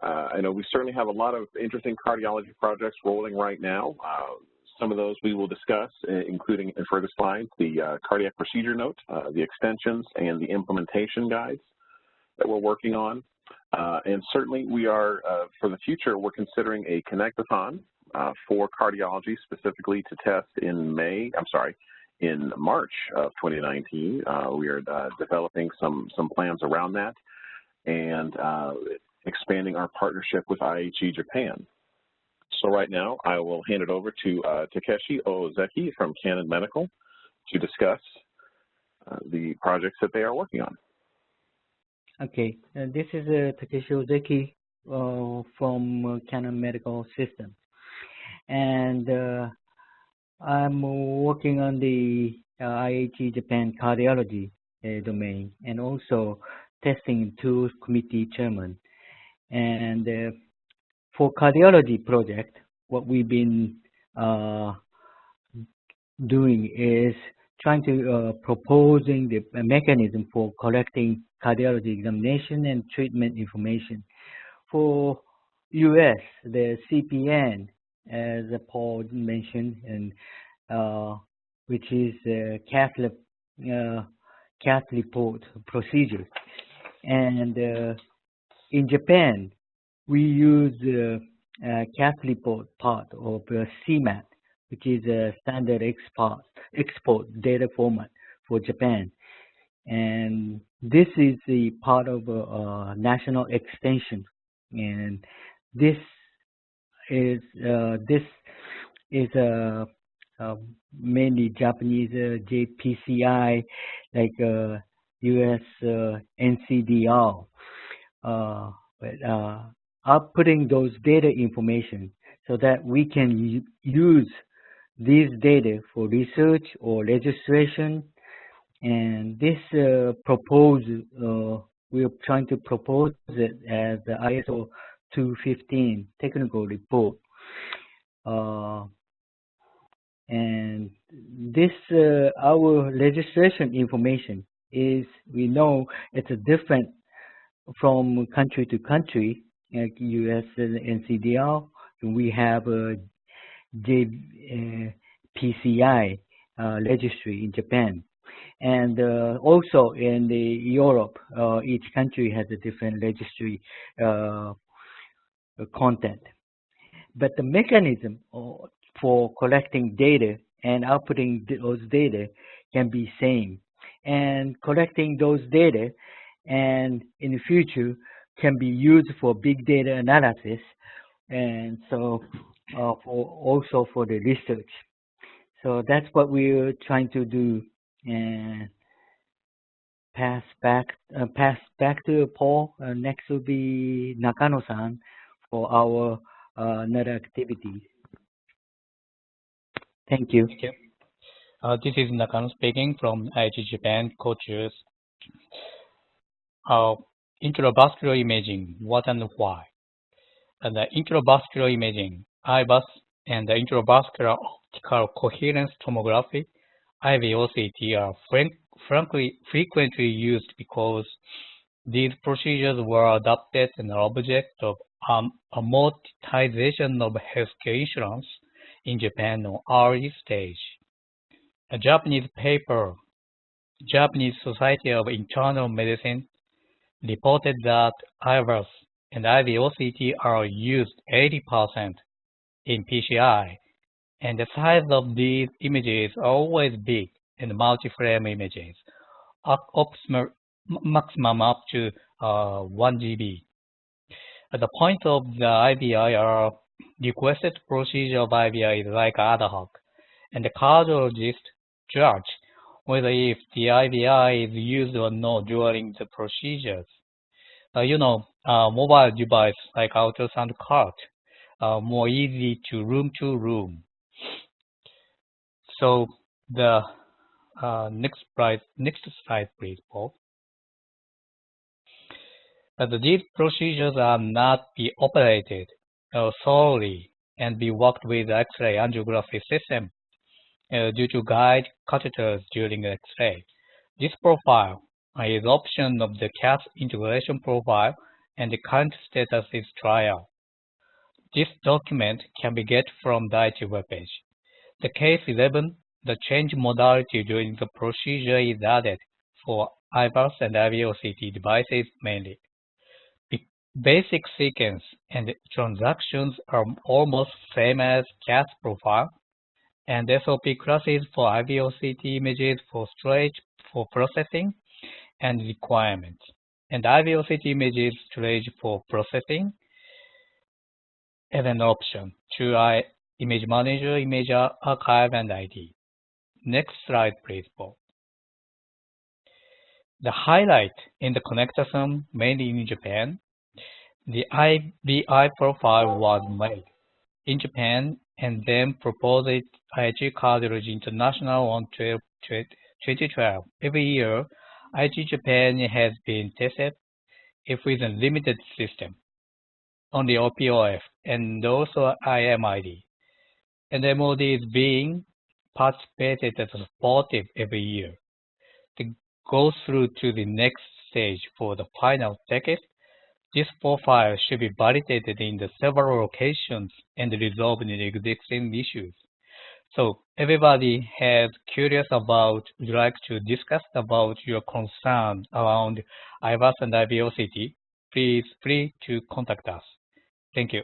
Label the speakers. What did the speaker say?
Speaker 1: I know we certainly have a lot of interesting cardiology projects rolling right now. Some of those we will discuss, including in further slides, the cardiac procedure note, the extensions, and the implementation guides that we're working on. And certainly we are, for the future, we're considering a Connectathon for cardiology, specifically to test in March of 2019. We are developing some plans around that and expanding our partnership with IHE Japan. So right now, I will hand it over to Takeshi Oozeki from Canon Medical to discuss the projects that they are working on.
Speaker 2: Okay, this is Takeshi Oozeki from Canon Medical Systems, and I'm working on the IHE Japan cardiology domain, and also testing tools committee chairman. And for cardiology project, what we've been doing is trying to proposing the mechanism for collecting cardiology examination and treatment information. For US, the CPN, as Paul mentioned, and which is cath report procedure. And in Japan, we use cath report part of CMAT, which is a standard export data format for Japan. And this is the part of national extension. And this is mainly Japanese JPCI, like US NCDR, outputting those data information so that we can use these data for research or registration. And this we are trying to propose it as the ISO 215 technical report. And this, our registration information is, we know it's a different from country to country, like US NCDR, we have a JPCI registry in Japan. And also in the Europe, each country has a different registry content. But the mechanism for collecting data and outputting those data can be same. And collecting those data and in the future can be used for big data analysis, and so also for the research. So that's what we're trying to do. And pass back to Paul. Next will be Nakano-san for our another activities. Thank you.
Speaker 3: Thank you. This is Nakano speaking from IHE Japan coaches. Intravascular imaging, what and why? And the intravascular imaging, IVAS, and the intravascular optical coherence tomography, IVOCT, are frequently used because these procedures were adopted an object of amortization of healthcare insurance in Japan on early stage. A Japanese paper, Japanese Society of Internal Medicine, reported that IVAS and IVOCT are used 80% in PCI, and the size of these images are always big and multi-frame images, maximum up to 1 GB. The point of the IVI are requested procedure of IVI is like ad hoc, and the cardiologist judge whether if the IVI is used or not during the procedures. Mobile device like ultrasound cart are more easy to room. So the next slide, please, Paul. These procedures are not be operated thoroughly and be worked with X-ray angiography system due to guide catheters during X-ray. This profile is option of the CAT integration profile and the current status is trial. This document can be get from the IHE webpage. The case 11, the change modality during the procedure is added for IVAS and IVOCT devices mainly. The basic sequence and transactions are almost same as CAS profile, and SOP classes for IVOCT images for storage for processing and requirements, and IVOCT images storage for processing as an option to Image Manager, Image Archive, and ID. Next slide, please, Paul. The highlight in the Connectathon, mainly in Japan, the IVI profile was made in Japan and then proposed at IHE Cardiology International on 2012. Every year, IHE Japan has been tested if with a limited system on the OPOF and also IMID. And MOD is being participated as supportive every year. To go through to the next stage for the final text, this profile should be validated in the several locations and resolve the existing issues. So everybody has curious about, would like to discuss about your concern around IVAS and IVOCT, please free to contact us. Thank you.